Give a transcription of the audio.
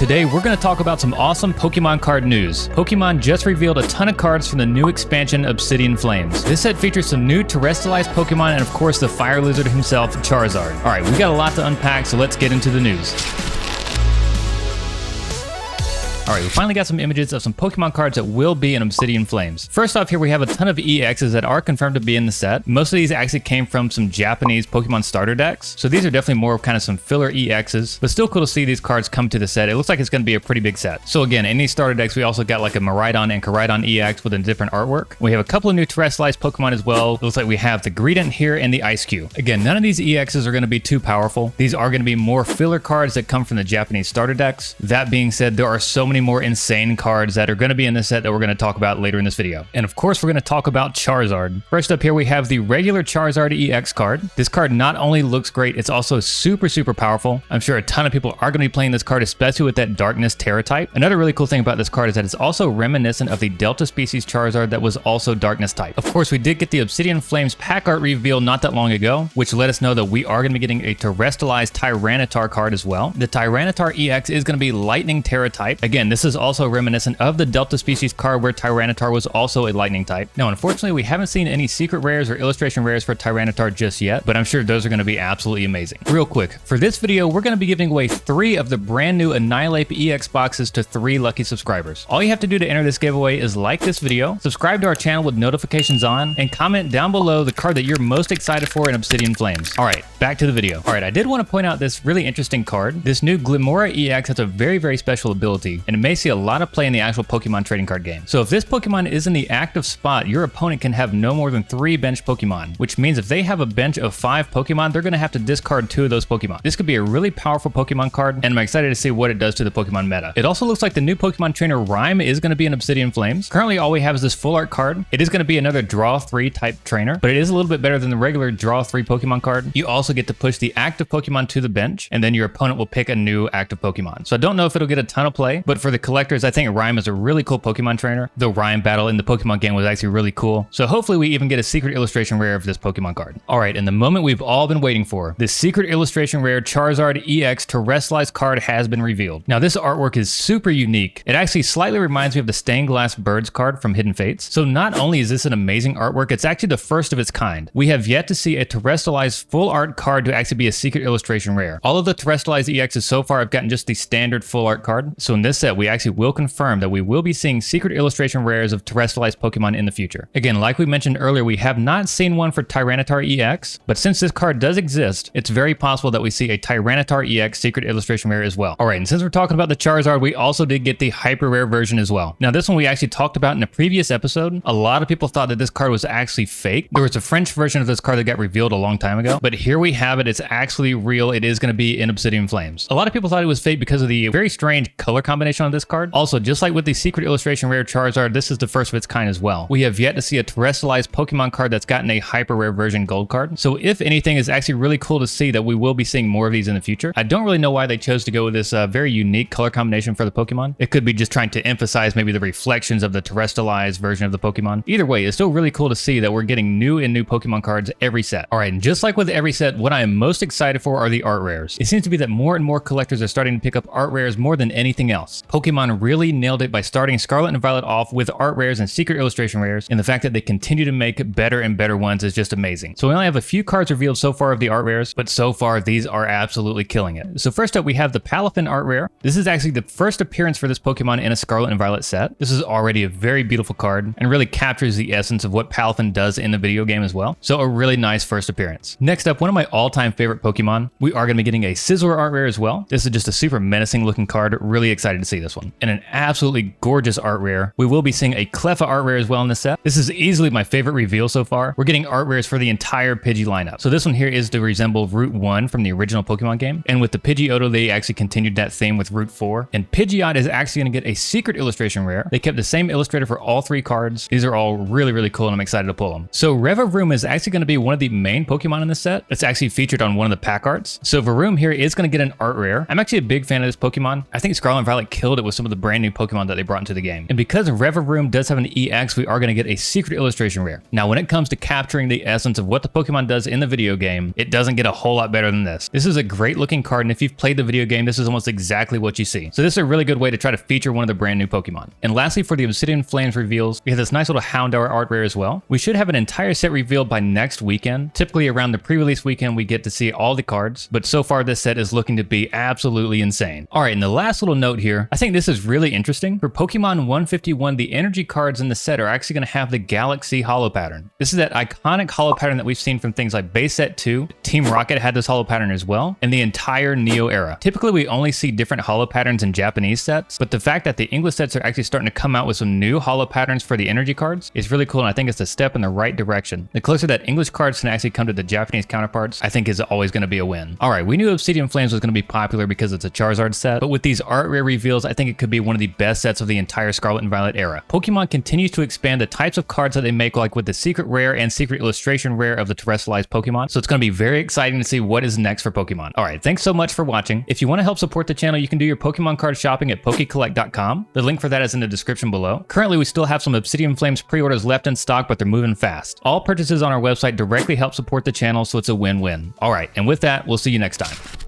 Today, we're going to talk about some awesome Pokemon card news. Pokemon just revealed a ton of cards from the new expansion Obsidian Flames. This set features some new terrestrialized Pokemon and of course the fire lizard himself, Charizard. Alright, we got a lot to unpack, so let's get into the news. Alright, we finally got some images of some Pokemon cards that will be in Obsidian Flames. First off, here we have a ton of EXs that are confirmed to be in the set. Most of these actually came from some Japanese Pokemon starter decks, so these are definitely more of kind of some filler EXs, but still cool to see these cards come to the set. It looks like it's going to be a pretty big set. So again, in these starter decks, we also got like a Miraidon and Koraidon EX with a different artwork. We have a couple of new terrestrialized Pokemon as well. It looks like we have the Greedent here and the Ice Cube. Again, none of these EXs are going to be too powerful. These are going to be more filler cards that come from the Japanese starter decks. That being said, there are so many more insane cards that are going to be in this set that we're going to talk about later in this video. And of course, we're going to talk about Charizard. First up here, we have the regular Charizard EX card. This card not only looks great, it's also super powerful. I'm sure a ton of people are going to be playing this card, especially with that Darkness Terra type. Another really cool thing about this card is that it's also reminiscent of the Delta species Charizard that was also Darkness type. Of course, we did get the Obsidian Flames pack art reveal not that long ago, which let us know that we are going to be getting a terrestrialized Tyranitar card as well. The Tyranitar EX is going to be Lightning Terra type. Again, this is also reminiscent of the Delta species card where Tyranitar was also a lightning type. Now, unfortunately, we haven't seen any secret rares or illustration rares for Tyranitar just yet, but I'm sure those are going to be absolutely amazing. Real quick, for this video, we're going to be giving away 3 of the brand new Annihilate EX boxes to 3 lucky subscribers. All you have to do to enter this giveaway is like this video, subscribe to our channel with notifications on, and comment down below the card that you're most excited for in Obsidian Flames. Alright, back to the video. Alright, I did want to point out this really interesting card. This new Glimmora EX has a very special ability, and it may see a lot of play in the actual Pokemon trading card game. So if this Pokemon is in the active spot, your opponent can have no more than 3 bench Pokemon, which means if they have a bench of 5 Pokemon, they're going to have to discard 2 of those Pokemon. This could be a really powerful Pokemon card, and I'm excited to see what it does to the Pokemon meta. It also looks like the new Pokemon trainer Rhyme is going to be in Obsidian Flames. Currently, all we have is this full art card. It is going to be another draw 3 type trainer, but it is a little bit better than the regular draw 3 Pokemon card. You also get to push the active Pokemon to the bench, and then your opponent will pick a new active Pokemon. So I don't know if it'll get a ton of play, but for the collectors, I think Rhyme is a really cool Pokemon trainer. The Rhyme battle in the Pokemon game was actually really cool. So hopefully we even get a secret illustration rare of this Pokemon card. Alright, and the moment we've all been waiting for, this secret illustration rare Charizard EX terrestrialized card has been revealed. Now this artwork is super unique. It actually slightly reminds me of the Stained Glass Birds card from Hidden Fates. So not only is this an amazing artwork, it's actually the first of its kind. We have yet to see a terrestrialized full art card to actually be a secret illustration rare. All of the terrestrialized EXs so far have gotten just the standard full art card. So in this set, we actually will confirm that we will be seeing secret illustration rares of terrestrialized Pokemon in the future. Again, like we mentioned earlier, we have not seen one for Tyranitar EX, but since this card does exist, it's very possible that we see a Tyranitar EX secret illustration rare as well. Alright, and since we're talking about the Charizard, we also did get the hyper rare version as well. Now this one we actually talked about in a previous episode. A lot of people thought that this card was actually fake. There was a French version of this card that got revealed a long time ago, but here we have it. It's actually real. It is going to be in Obsidian Flames. A lot of people thought it was fake because of the very strange color combination on this card. Also, just like with the secret illustration rare Charizard, this is the first of its kind as well. We have yet to see a terrestrialized Pokemon card that's gotten a hyper rare version gold card. So if anything, it's actually really cool to see that we will be seeing more of these in the future. I don't really know why they chose to go with this very unique color combination for the Pokemon. It could be just trying to emphasize maybe the reflections of the terrestrialized version of the Pokemon. Either way, it's still really cool to see that we're getting new Pokemon cards every set. Alright, and just like with every set, what I am most excited for are the art rares. It seems to be that more and more collectors are starting to pick up art rares more than anything else. Pokemon really nailed it by starting Scarlet and Violet off with art rares and secret illustration rares, and the fact that they continue to make better and better ones is just amazing. So we only have a few cards revealed so far of the art rares, but so far these are absolutely killing it. So first up, we have the Palafin art rare. This is actually the first appearance for this Pokemon in a Scarlet and Violet set. This is already a very beautiful card and really captures the essence of what Palafin does in the video game as well. So a really nice first appearance. Next up, one of my all-time favorite Pokemon. We are going to be getting a Scizor art rare as well. This is just a super menacing looking card. Really excited to see this one. And an absolutely gorgeous art rare. We will be seeing a Cleffa art rare as well in this set. This is easily my favorite reveal so far. We're getting art rares for the entire Pidgey lineup. So this one here is to resemble Route 1 from the original Pokemon game. And with the Pidgeotto, they actually continued that theme with Route 4. And Pidgeot is actually going to get a secret illustration rare. They kept the same illustrator for all 3 cards. These are all really cool and I'm excited to pull them. So Revavroom is actually going to be one of the main Pokemon in this set. It's actually featured on one of the pack arts. So Varoom here is going to get an art rare. I'm actually a big fan of this Pokemon. I think Scarlet and Violet killed killed it with some of the brand new Pokemon that they brought into the game. And because Reverum does have an EX, we are going to get a secret illustration rare. Now, when it comes to capturing the essence of what the Pokemon does in the video game, it doesn't get a whole lot better than this. This is a great looking card, and if you've played the video game, this is almost exactly what you see. So this is a really good way to try to feature one of the brand new Pokemon. And lastly, for the Obsidian Flames reveals, we have this nice little Houndour art rare as well. We should have an entire set revealed by next weekend. Typically around the pre-release weekend, we get to see all the cards, but so far this set is looking to be absolutely insane. All right, and the last little note here, I think this is really interesting. For Pokemon 151, the energy cards in the set are actually going to have the Galaxy holo pattern. This is that iconic holo pattern that we've seen from things like Base Set 2. Team Rocket had this holo pattern as well, and the entire Neo era. Typically, we only see different holo patterns in Japanese sets, but the fact that the English sets are actually starting to come out with some new holo patterns for the energy cards is really cool, and I think it's a step in the right direction. The closer that English cards can actually come to the Japanese counterparts, I think is always going to be a win. All right, we knew Obsidian Flames was going to be popular because it's a Charizard set, but with these art rare reveals, I think it could be one of the best sets of the entire Scarlet and Violet era. Pokemon continues to expand the types of cards that they make, like with the secret rare and secret illustration rare of the terrestrialized Pokemon, so it's going to be very exciting to see what is next for Pokemon. All right, thanks so much for watching. If you want to help support the channel, you can do your Pokemon card shopping at pokecollect.com. The link for that is in the description below. Currently, we still have some Obsidian Flames pre-orders left in stock, but they're moving fast. All purchases on our website directly help support the channel, so it's a win-win. All right, and with that, we'll see you next time.